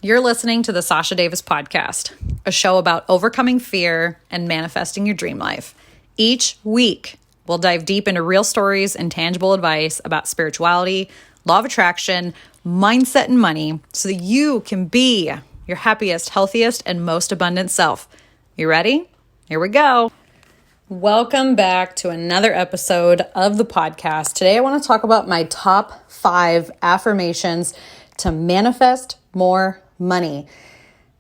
You're listening to the Sasha Davis Podcast, a show about overcoming fear and manifesting your dream life. Each week, we'll dive deep into real stories and tangible advice about spirituality, law of attraction, mindset, and money so that you can be your happiest, healthiest, and most abundant self. You ready? Here we go. Welcome back to another episode of the podcast. Today, I want to talk about my top 5 affirmations to manifest more money.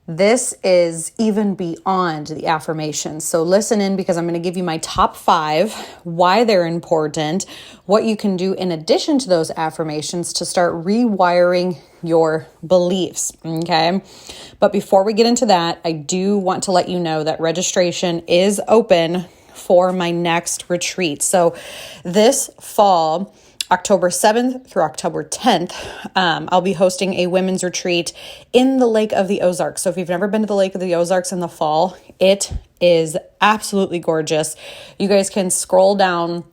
This is even beyond the affirmations. So listen in because I'm going to give you my top 5, why they're important, what you can do in addition to those affirmations to start rewiring your beliefs. Okay. But before we get into that, I do want to let you know that registration is open for my next retreat. So this fall, October 7th through October 10th, I'll be hosting a women's retreat in the Lake of the Ozarks. So if you've never been to the Lake of the Ozarks in the fall, it is absolutely gorgeous. You guys can scroll down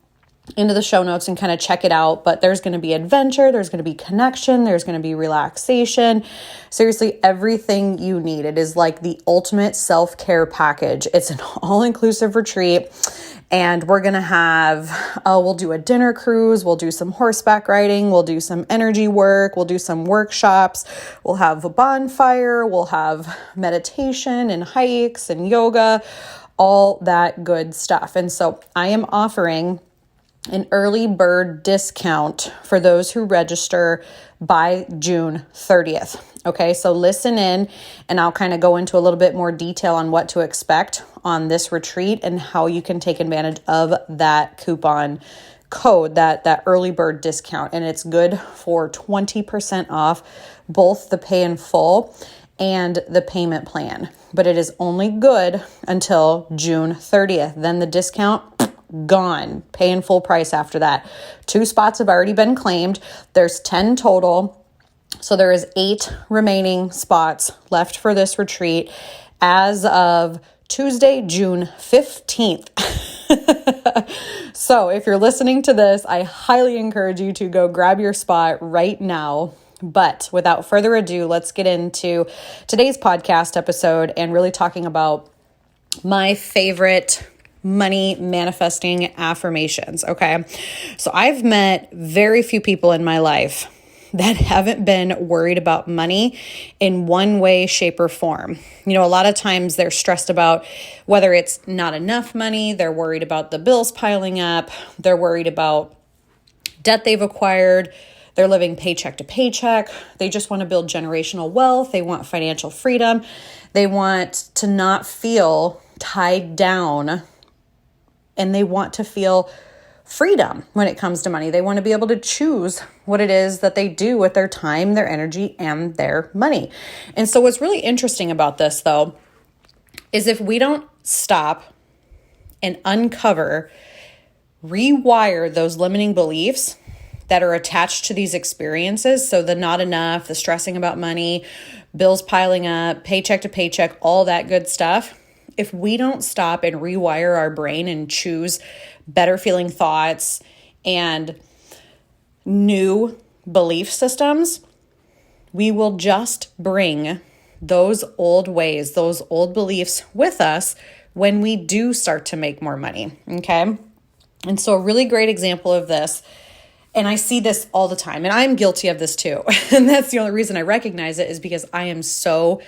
into the show notes and kind of check it out, but there's going to be adventure, there's going to be connection, there's going to be relaxation. Seriously, everything you need. It is like the ultimate self-care package. It's an all-inclusive retreat. And we're going to have, we'll do a dinner cruise, we'll do some horseback riding, we'll do some energy work, we'll do some workshops, we'll have a bonfire, we'll have meditation and hikes and yoga, all that good stuff. And so I am offering an early bird discount for those who register by June 30th. Okay, so listen in and I'll kind of go into a little bit more detail on what to expect on this retreat and how you can take advantage of that coupon code, that early bird discount. And it's good for 20% off both the pay in full and the payment plan. But it is only good until June 30th. Then the discount gone, paying full price after that. 2 spots have already been claimed. There's 10 total. So there is 8 remaining spots left for this retreat as of Tuesday, June 15th. So if you're listening to this, I highly encourage you to go grab your spot right now. But without further ado, let's get into today's podcast episode and really talking about my favorite money manifesting affirmations. Okay. So I've met very few people in my life that haven't been worried about money in one way, shape, or form. You know, a lot of times they're stressed about whether it's not enough money, they're worried about the bills piling up, they're worried about debt they've acquired, they're living paycheck to paycheck, they just want to build generational wealth, they want financial freedom, they want to not feel tied down, and they want to feel freedom when it comes to money. They want to be able to choose what it is that they do with their time, their energy, and their money. And so what's really interesting about this, though, is if we don't stop and uncover, rewire those limiting beliefs that are attached to these experiences, so the not enough, the stressing about money, bills piling up, paycheck to paycheck, all that good stuff, if we don't stop and rewire our brain and choose better feeling thoughts and new belief systems, we will just bring those old ways, those old beliefs with us when we do start to make more money. Okay. And so a really great example of this, and I see this all the time, and I'm guilty of this too. And that's the only reason I recognize it is because I am so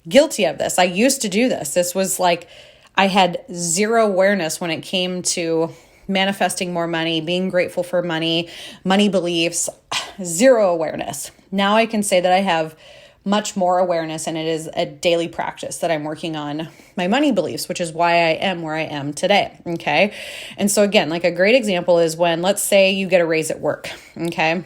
guilty of this. I used to do this. This was like, I had zero awareness when it came to manifesting more money, being grateful for money, money beliefs, zero awareness. Now I can say that I have much more awareness, and it is a daily practice that I'm working on my money beliefs, which is why I am where I am today. Okay. And so again, like a great example is when, let's say you get a raise at work. Okay.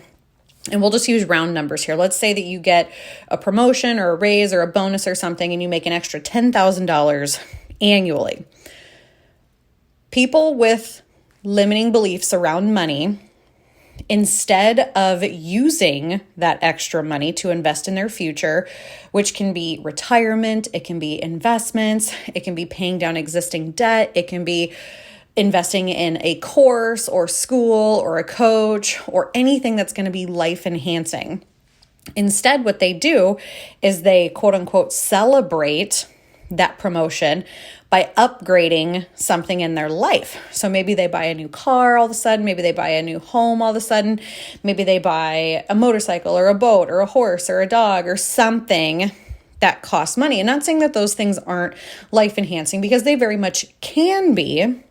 And we'll just use round numbers here. Let's say that you get a promotion or a raise or a bonus or something, and you make an extra $10,000 annually. People with limiting beliefs around money, instead of using that extra money to invest in their future, which can be retirement, it can be investments, it can be paying down existing debt, it can be investing in a course or school or a coach or anything that's going to be life enhancing. Instead, what they do is they quote unquote celebrate that promotion by upgrading something in their life. So maybe they buy a new car all of a sudden, maybe they buy a new home all of a sudden, maybe they buy a motorcycle or a boat or a horse or a dog or something that costs money. And not saying that those things aren't life enhancing, because they very much can be,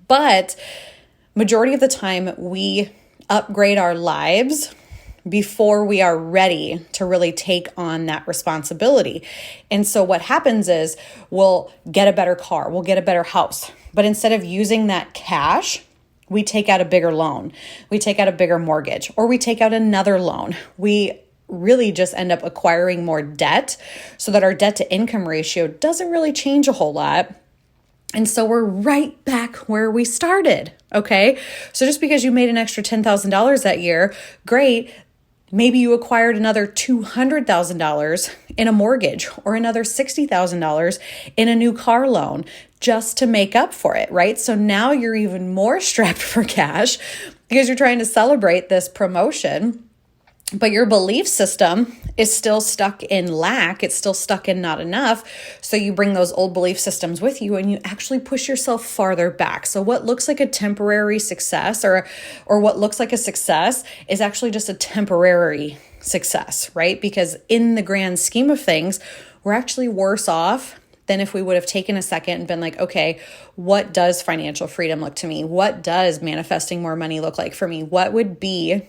but majority of the time we upgrade our lives before we are ready to really take on that responsibility. And so what happens is we'll get a better car, we'll get a better house, but instead of using that cash, we take out a bigger loan, we take out a bigger mortgage, or we take out another loan. We really just end up acquiring more debt so that our debt to income ratio doesn't really change a whole lot. And so we're right back where we started, okay? So just because you made an extra $10,000 that year, great. Maybe you acquired another $200,000 in a mortgage or another $60,000 in a new car loan just to make up for it, right? So now you're even more strapped for cash because you're trying to celebrate this promotion, but your belief system is still stuck in lack. It's still stuck in not enough. So you bring those old belief systems with you and you actually push yourself farther back. So what looks like a temporary success or what looks like a success is actually just a temporary success, right? Because in the grand scheme of things, we're actually worse off than if we would have taken a second and been like, okay, what does financial freedom look to me? What does manifesting more money look like for me? What would be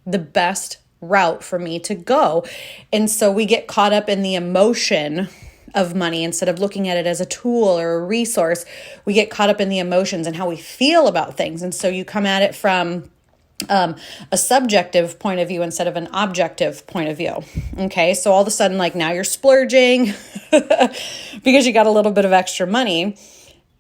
the best route for me to go? And so we get caught up in the emotion of money instead of looking at it as a tool or a resource. We get caught up in the emotions and how we feel about things. And so you come at it from a subjective point of view instead of an objective point of view. Okay. So all of a sudden, like now you're splurging because you got a little bit of extra money.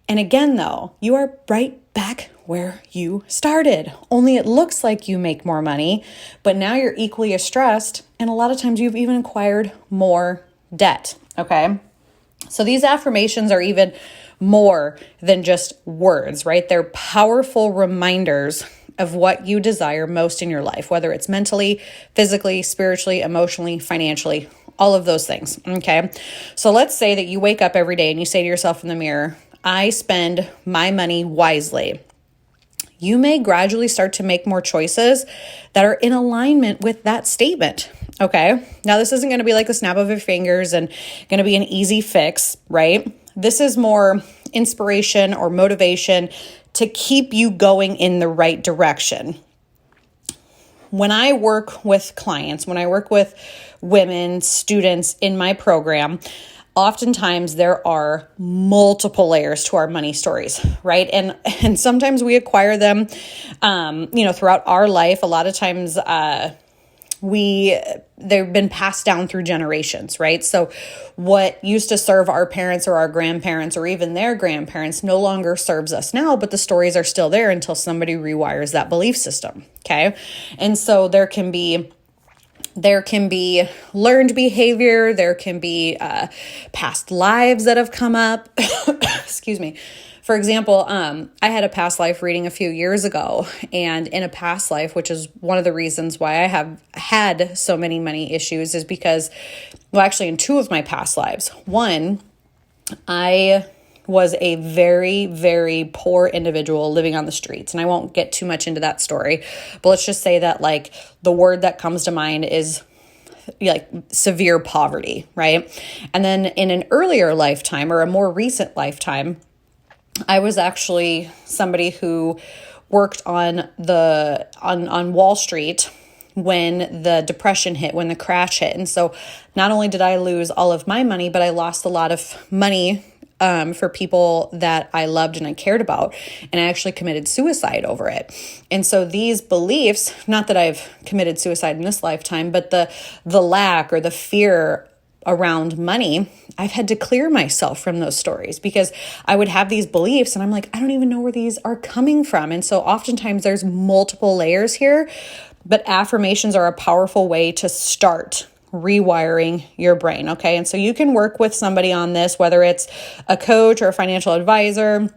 And again, though, you are right back where you started. Only it looks like you make more money, but now you're equally as stressed. And a lot of times you've even acquired more debt. Okay. So these affirmations are even more than just words, right? They're powerful reminders of what you desire most in your life, whether it's mentally, physically, spiritually, emotionally, financially, all of those things. Okay. So let's say that you wake up every day and you say to yourself in the mirror, I spend my money wisely. You may gradually start to make more choices that are in alignment with that statement. Okay. Now, this isn't going to be like the snap of your fingers and going to be an easy fix, right? This is more inspiration or motivation to keep you going in the right direction. When I work with clients, when I work with women, students in my program, oftentimes there are multiple layers to our money stories, right? And sometimes we acquire them, throughout our life. A lot of times, they've been passed down through generations, right? So what used to serve our parents or our grandparents or even their grandparents no longer serves us now, but the stories are still there until somebody rewires that belief system. Okay. And so there can be learned behavior. There can be past lives that have come up. Excuse me. For example, I had a past life reading a few years ago, and in a past life, which is one of the reasons why I have had so many money issues, is because, well, actually in two of my past lives. One, I was a very, very poor individual living on the streets. And I won't get too much into that story, but let's just say that like the word that comes to mind is like severe poverty, right? And then in an earlier lifetime or a more recent lifetime, I was actually somebody who worked on Wall Street when the depression hit, when the crash hit. And so not only did I lose all of my money, but I lost a lot of money for people that I loved and I cared about. And I actually committed suicide over it. And so these beliefs, not that I've committed suicide in this lifetime, but the lack or the fear around money, I've had to clear myself from those stories because I would have these beliefs and I'm like, I don't even know where these are coming from. And so oftentimes there's multiple layers here, but affirmations are a powerful way to start rewiring your brain. Okay. And so you can work with somebody on this, whether it's a coach or a financial advisor.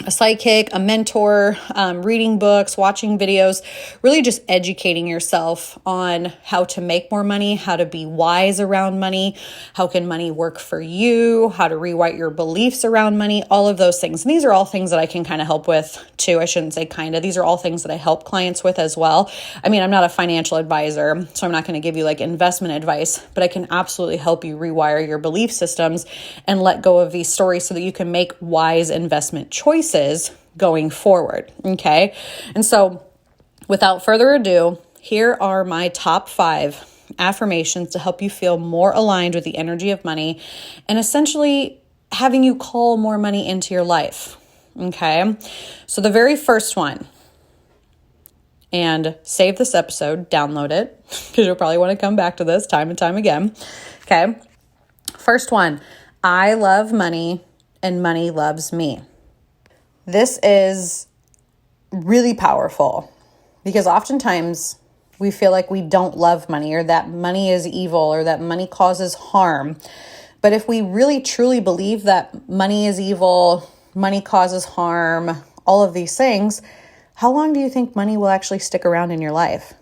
a sidekick, a mentor, reading books, watching videos, really just educating yourself on how to make more money, how to be wise around money, how can money work for you, how to rewrite your beliefs around money, all of those things. And these are all things that I can kind of help with too. I shouldn't say kind of. These are all things that I help clients with as well. I mean, I'm not a financial advisor, so I'm not going to give you like investment advice, but I can absolutely help you rewire your belief systems and let go of these stories so that you can make wise investment choices going forward. Okay. And so without further ado, here are my top 5 affirmations to help you feel more aligned with the energy of money and essentially having you call more money into your life. Okay. So the very first one, and save this episode, download it, because you'll probably want to come back to this time and time again. Okay. First one, I love money and money loves me. This is really powerful because oftentimes we feel like we don't love money or that money is evil or that money causes harm. But if we really truly believe that money is evil, money causes harm, all of these things, how long do you think money will actually stick around in your life?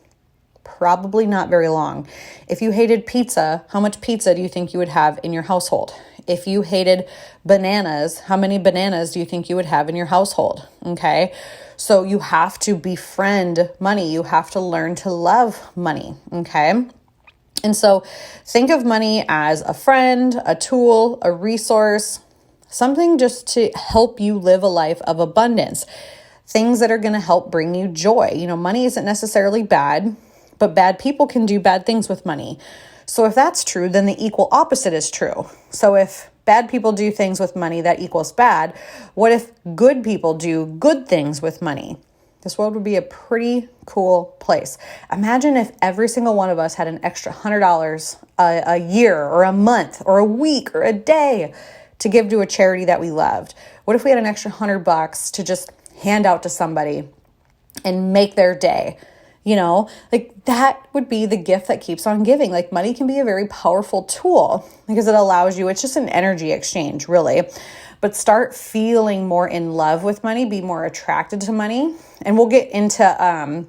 Probably not very long. If you hated pizza, how much pizza do you think you would have in your household? If you hated bananas, how many bananas do you think you would have in your household? Okay. So you have to befriend money. You have to learn to love money. Okay. And so think of money as a friend, a tool, a resource, something just to help you live a life of abundance. Things that are going to help bring you joy. You know, money isn't necessarily bad, but bad people can do bad things with money. So if that's true, then the equal opposite is true. So if bad people do things with money, that equals bad. What if good people do good things with money? This world would be a pretty cool place. Imagine if every single one of us had an extra $100 a year or a month or a week or a day to give to a charity that we loved. What if we had an extra $100 to just hand out to somebody and make their day? You know, like that would be the gift that keeps on giving. Like money can be a very powerful tool because it allows you, it's just an energy exchange really, but start feeling more in love with money, be more attracted to money. And we'll get into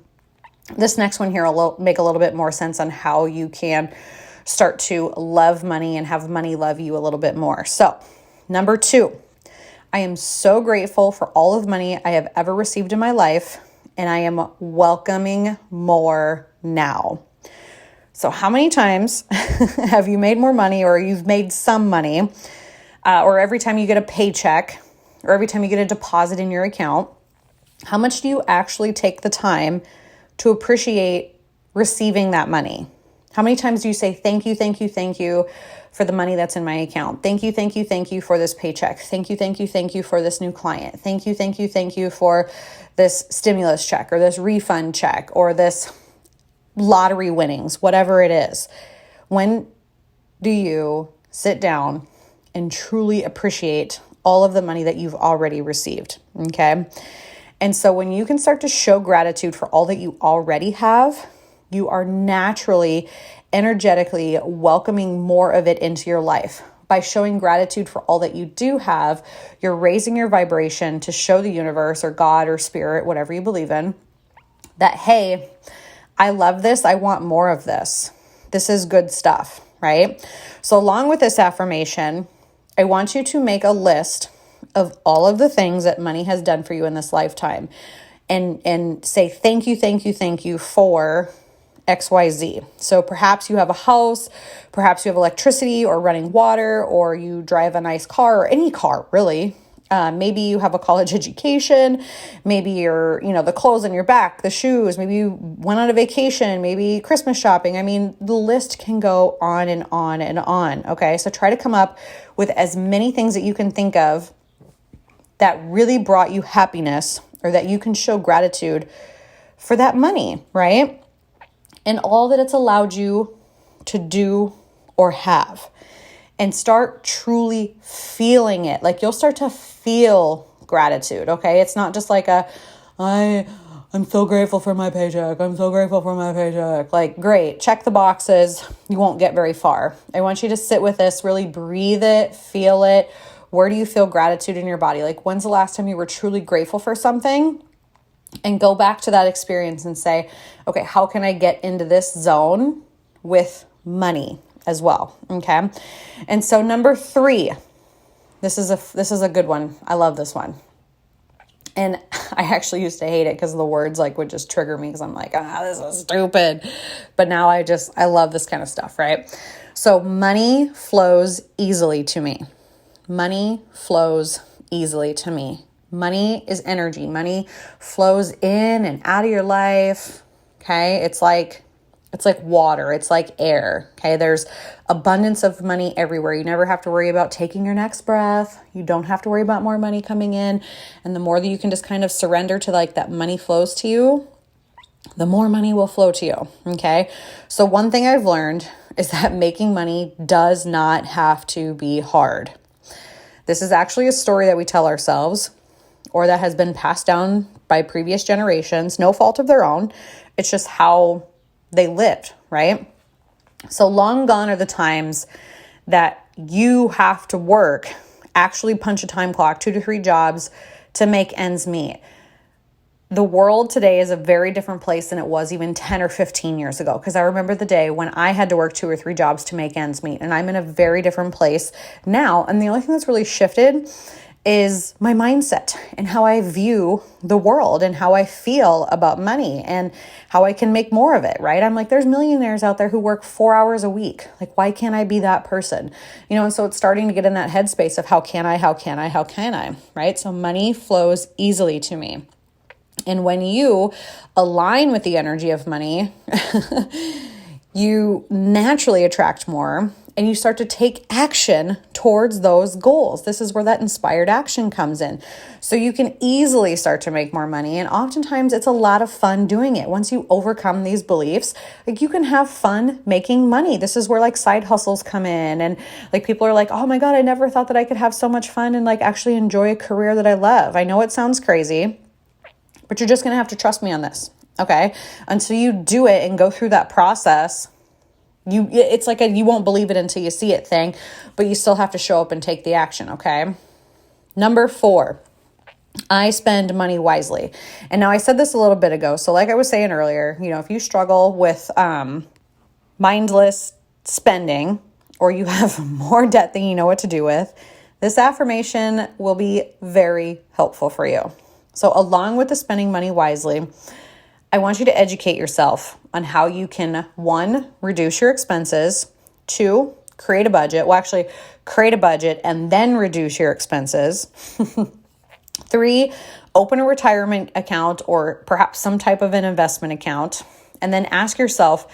this next one here, make a little bit more sense on how you can start to love money and have money love you a little bit more. So number 2, I am so grateful for all of money I have ever received in my life. And I am welcoming more now. So how many times have you made more money or you've made some money or every time you get a paycheck or every time you get a deposit in your account, how much do you actually take the time to appreciate receiving that money? How many times do you say, thank you, thank you, thank you for the money that's in my account? Thank you, thank you, thank you for this paycheck. Thank you, thank you, thank you for this new client. Thank you, thank you, thank you for this stimulus check or this refund check or this lottery winnings, whatever it is. When do you sit down and truly appreciate all of the money that you've already received? Okay. And so when you can start to show gratitude for all that you already have, you are naturally, energetically welcoming more of it into your life. By showing gratitude for all that you do have, you're raising your vibration to show the universe or God or spirit, whatever you believe in, that, hey, I love this. I want more of this. This is good stuff, right? So along with this affirmation, I want you to make a list of all of the things that money has done for you in this lifetime and say, thank you, thank you, thank you for XYZ. So perhaps you have a house, perhaps you have electricity or running water, or you drive a nice car or any car, really. Maybe you have a college education, maybe you're, the clothes on your back, the shoes, maybe you went on a vacation, maybe Christmas shopping. I mean, the list can go on and on and on. Okay. So try to come up with as many things that you can think of that really brought you happiness or that you can show gratitude for that money, right? And all that it's allowed you to do or have. And start truly feeling it. Like you'll start to feel gratitude, okay? It's not just like I'm so grateful for my paycheck. I'm so grateful for my paycheck. Like, great, check the boxes. You won't get very far. I want you to sit with this, really breathe it, feel it, Where do you feel gratitude in your body? Like, when's the last time you were truly grateful for something? And go back to that experience and say, okay, how can I get into this zone with money as well? Okay. And so number 3, this is a good one. I love this one. And I actually used to hate it because the words like would just trigger me because I'm like, this is stupid. But now I love this kind of stuff, right? So money flows easily to me. Money flows easily to me. Money is energy. Money flows in and out of your life. Okay. It's like water. It's like air. Okay. There's abundance of money everywhere. You never have to worry about taking your next breath. You don't have to worry about more money coming in. And the more that you can just kind of surrender to like that money flows to you, the more money will flow to you. Okay. So one thing I've learned is that making money does not have to be hard. This is actually a story that we tell ourselves, or that has been passed down by previous generations, no fault of their own. It's just how they lived, right? So long gone are the times that you have to work, actually punch a time clock, 2 to 3 jobs to make ends meet. The world today is a very different place than it was even 10 or 15 years ago. Because I remember the day when I had to work 2 or 3 jobs to make ends meet. And I'm in a very different place now. And the only thing that's really shifted is my mindset and how I view the world and how I feel about money and how I can make more of it, right? I'm like, there's millionaires out there who work 4 hours a week. Like, why can't I be that person? And so it's starting to get in that headspace of how can I, right? So money flows easily to me. And when you align with the energy of money, you naturally attract more and you start to take action towards those goals. This is where that inspired action comes in. So you can easily start to make more money. And oftentimes it's a lot of fun doing it. Once you overcome these beliefs, like you can have fun making money. This is where like side hustles come in. And like people are like, oh my God, I never thought that I could have so much fun and like actually enjoy a career that I love. I know it sounds crazy, but you're just going to have to trust me on this. Okay. Until you do it and go through that process, it's like you won't believe it until you see it thing, but you still have to show up and take the action. Okay. Number 4, I spend money wisely. And now I said this a little bit ago. So like I was saying earlier, if you struggle with, mindless spending, or you have more debt than you know what to do with, this affirmation will be very helpful for you. So along with the spending money wisely, I want you to educate yourself on how you can, 1, reduce your expenses, 2, create a budget. Well, actually, create a budget and then reduce your expenses. 3, open a retirement account or perhaps some type of an investment account. And then ask yourself,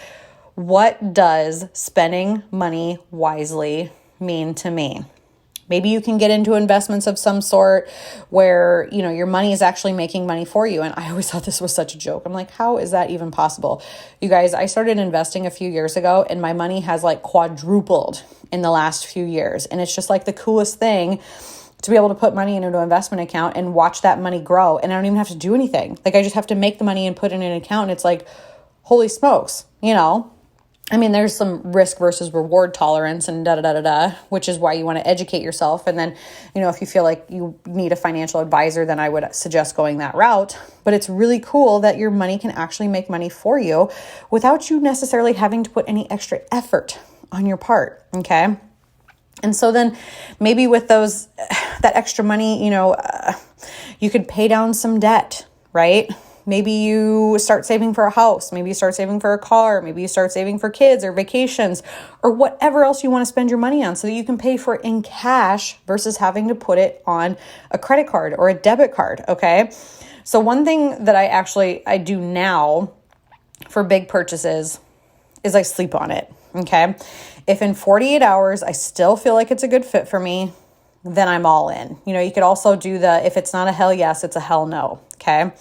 what does spending money wisely mean to me? Maybe you can get into investments of some sort where, your money is actually making money for you. And I always thought this was such a joke. I'm like, how is that even possible? You guys, I started investing a few years ago and my money has like quadrupled in the last few years. And it's just like the coolest thing to be able to put money into an investment account and watch that money grow. And I don't even have to do anything. Like I just have to make the money and put it in an account. And it's like, holy smokes, there's some risk versus reward tolerance and which is why you want to educate yourself. And then, if you feel like you need a financial advisor, then I would suggest going that route. But it's really cool that your money can actually make money for you without you necessarily having to put any extra effort on your part. Okay. And so then maybe with that extra money, you could pay down some debt, right? Maybe you start saving for a house. Maybe you start saving for a car. Maybe you start saving for kids or vacations or whatever else you want to spend your money on so that you can pay for it in cash versus having to put it on a credit card or a debit card. Okay. So one thing that I do now for big purchases is I sleep on it. Okay. If in 48 hours, I still feel like it's a good fit for me, then I'm all in. You could also do if it's not a hell yes, it's a hell no. Okay.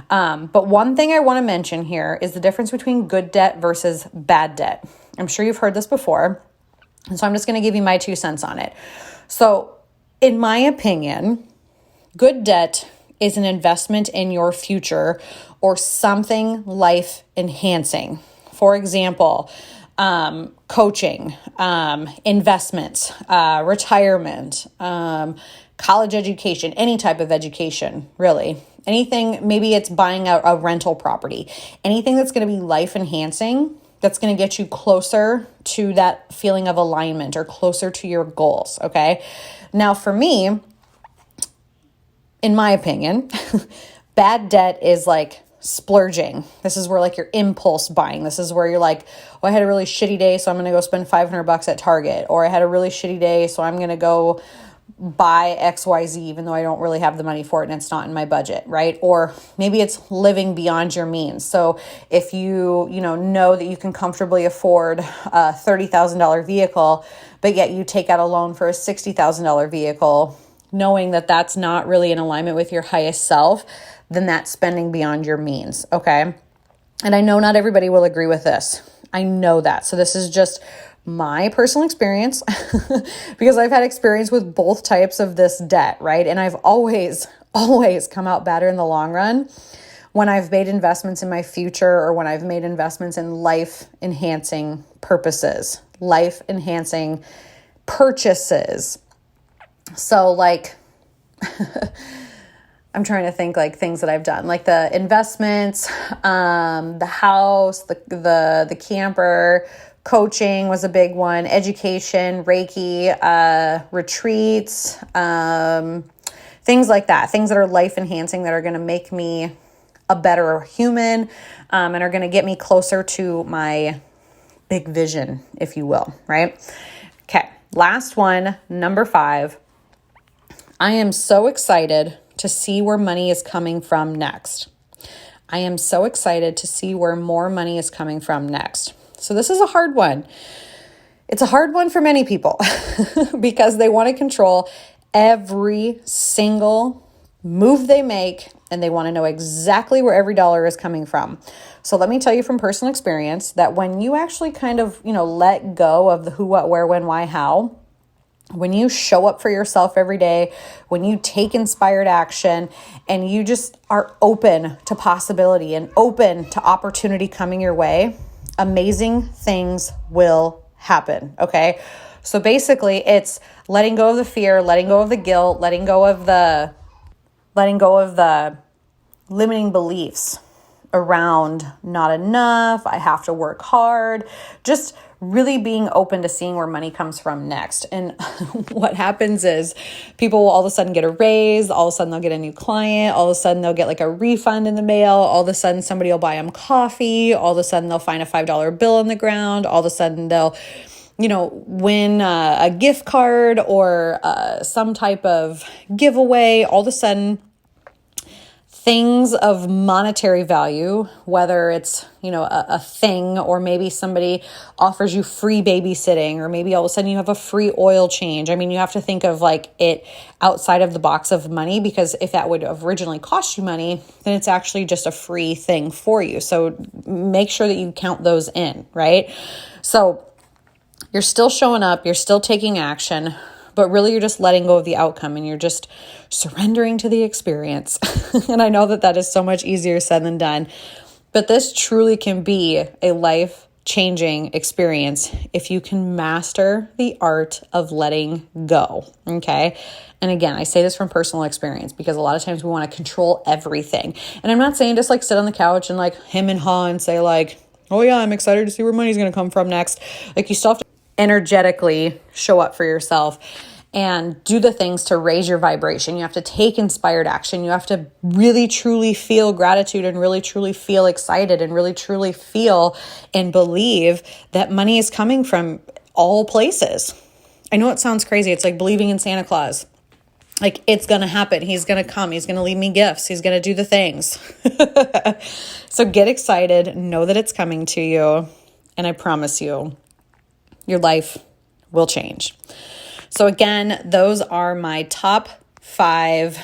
But one thing I want to mention here is the difference between good debt versus bad debt. I'm sure you've heard this before. And so I'm just going to give you my 2 cents on it. So in my opinion, good debt is an investment in your future or something life enhancing. For example, coaching, investments, retirement, college education, any type of education, really. Anything, maybe it's buying a rental property, anything that's going to be life enhancing, that's going to get you closer to that feeling of alignment or closer to your goals. Okay. Now for me, in my opinion, bad debt is like splurging. This is where like your impulse buying. This is where you're like, oh, I had a really shitty day, so I'm going to go spend $500 at Target. Or I had a really shitty day, so I'm going to go buy XYZ, even though I don't really have the money for it and it's not in my budget, right? Or maybe it's living beyond your means. So if you know that you can comfortably afford a $30,000 vehicle, but yet you take out a loan for a $60,000 vehicle, knowing that that's not really in alignment with your highest self, then that's spending beyond your means, okay? And I know not everybody will agree with this. I know that. So this is just my personal experience because I've had experience with both types of this debt, right? And I've always come out better in the long run when I've made investments in my future or when I've made investments in life-enhancing purposes, life-enhancing purchases. So like, I'm trying to think like things that I've done, like the investments, the house, the camper, coaching was a big one, education, Reiki, retreats, things like that, things that are life enhancing that are going to make me a better human, and are going to get me closer to my big vision, if you will, right? Okay. Last one, number 5. I am so excited to see where money is coming from next. I am so excited to see where more money is coming from next. So this is a hard one. It's a hard one for many people because they want to control every single move they make and they want to know exactly where every dollar is coming from. So let me tell you from personal experience that when you actually kind of, let go of the who, what, where, when, why, how, when you show up for yourself every day, when you take inspired action and you just are open to possibility and open to opportunity coming your way, amazing things will happen. Okay. So basically it's letting go of the fear, letting go of the guilt, letting go of the limiting beliefs around not enough, I have to work hard, just really being open to seeing where money comes from next. And what happens is people will all of a sudden get a raise, all of a sudden they'll get a new client, all of a sudden they'll get like a refund in the mail, all of a sudden somebody will buy them coffee, all of a sudden they'll find a $5 bill on the ground, all of a sudden they'll win a gift card or some type of giveaway. All of a sudden things of monetary value, whether it's, a thing, or maybe somebody offers you free babysitting, or maybe all of a sudden you have a free oil change. I mean, you have to think of like it outside of the box of money, because if that would have originally cost you money, then it's actually just a free thing for you. So make sure that you count those in, right? So you're still showing up, you're still taking action, but really you're just letting go of the outcome and you're just surrendering to the experience. And I know that is so much easier said than done, but this truly can be a life-changing experience if you can master the art of letting go, okay? And again, I say this from personal experience because a lot of times we want to control everything. And I'm not saying just like sit on the couch and like hem and haw and say like, oh yeah, I'm excited to see where money's going to come from next. Like you still have to energetically show up for yourself and do the things to raise your vibration. You have to take inspired action. You have to really truly feel gratitude and really truly feel excited and really truly feel and believe that money is coming from all places. I know it sounds crazy. It's like believing in Santa Claus. Like it's going to happen. He's going to come. He's going to leave me gifts. He's going to do the things. So get excited. Know that it's coming to you. And I promise you, your life will change. So again, those are my top 5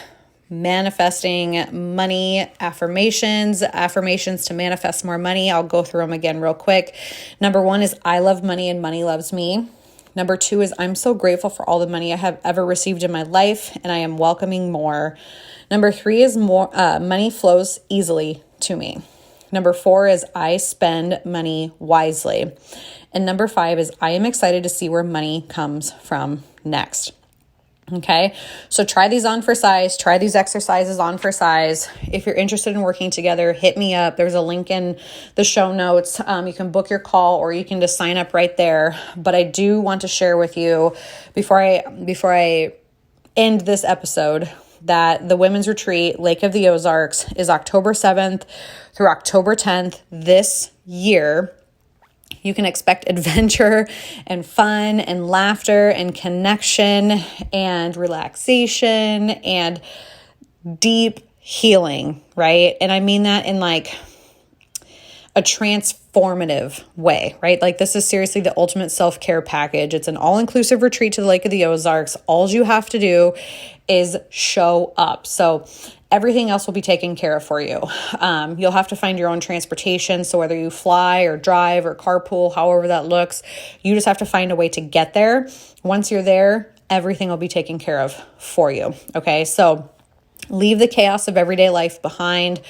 manifesting money affirmations to manifest more money. I'll go through them again real quick. Number 1 is I love money and money loves me. Number 2 is I'm so grateful for all the money I have ever received in my life and I am welcoming more. Number 3 is money flows easily to me. Number 4 is I spend money wisely. And number 5 is I am excited to see where money comes from next. Okay, so try these on for size, try these exercises on for size. If you're interested in working together, hit me up. There's a link in the show notes. You can book your call or you can just sign up right there. But I do want to share with you before I end this episode that the women's retreat, Lake of the Ozarks, is October 7th through October 10th this year. You can expect adventure and fun and laughter and connection and relaxation and deep healing, right? And I mean that in like a transformative way, right? Like this is seriously the ultimate self-care package. It's an all-inclusive retreat to the Lake of the Ozarks. All you have to do is show up. So everything else will be taken care of for you. You'll have to find your own transportation. So whether you fly or drive or carpool, however that looks, you just have to find a way to get there. Once you're there, everything will be taken care of for you. Okay. So leave the chaos of everyday life behind,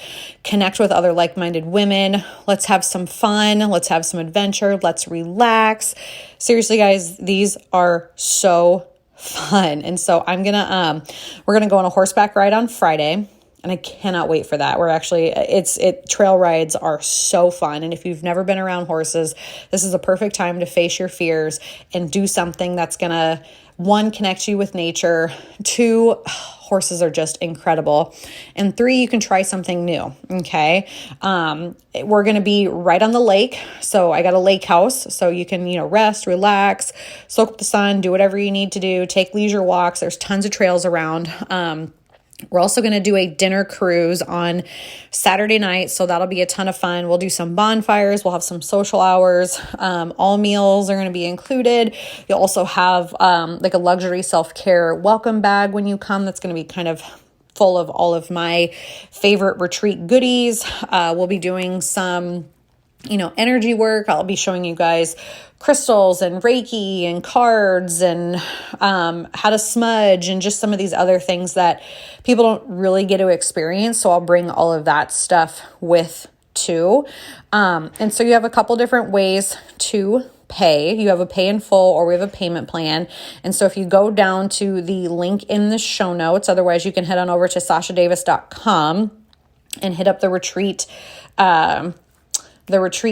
connect with other like-minded women. Let's have some fun. Let's have some adventure. Let's relax. Seriously, guys, these are so fun. And so we're going to go on a horseback ride on Friday, and I cannot wait for that. Trail rides are so fun. And if you've never been around horses, this is a perfect time to face your fears and do something that's going to, 1, connect you with nature. 2, horses are just incredible. And 3, you can try something new. Okay. We're going to be right on the lake. So I got a lake house. So you can, rest, relax, soak up the sun, do whatever you need to do, take leisure walks. There's tons of trails around. We're also going to do a dinner cruise on Saturday night. So that'll be a ton of fun. We'll do some bonfires. We'll have some social hours. All meals are going to be included. You'll also have like a luxury self-care welcome bag when you come. That's going to be kind of full of all of my favorite retreat goodies. We'll be doing some energy work. I'll be showing you guys crystals and Reiki and cards and how to smudge and just some of these other things that people don't really get to experience. So I'll bring all of that stuff with too. And so you have a couple different ways to pay. You have a pay in full or we have a payment plan. And so if you go down to the link in the show notes, otherwise you can head on over to sashadavis.com and hit up the retreat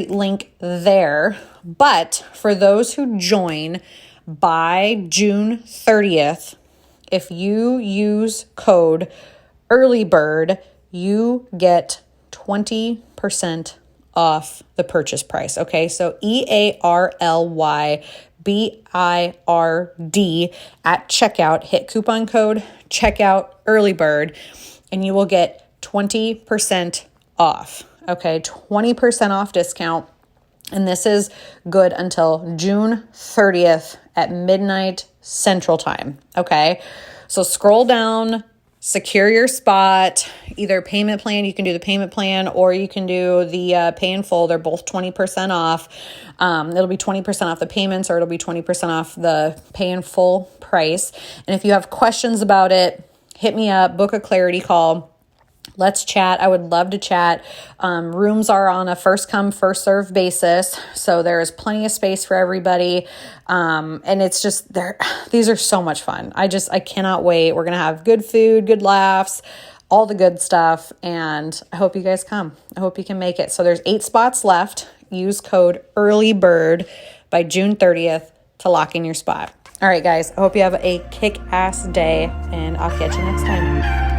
link there. But for those who join by June 30th, if you use code EARLYBIRD, you get 20% off the purchase price. Okay. So EARLYBIRD at checkout, hit coupon code checkout EARLYBIRD, and you will get 20% off. Okay, 20% off discount. And this is good until June 30th at midnight Central Time. Okay, so scroll down, secure your spot, either payment plan, you can do the payment plan, or you can do the pay in full. They're both 20% off. It'll be 20% off the payments, or it'll be 20% off the pay in full price. And if you have questions about it, hit me up, book a clarity call. Let's chat. I would love to chat. Rooms are on a first come, first serve basis. So there is plenty of space for everybody. And it's just these are so much fun. I cannot wait. We're going to have good food, good laughs, all the good stuff. And I hope you guys come. I hope you can make it. So there's 8 spots left. Use code EARLYBIRD by June 30th to lock in your spot. All right, guys, I hope you have a kick-ass day, and I'll catch you next time.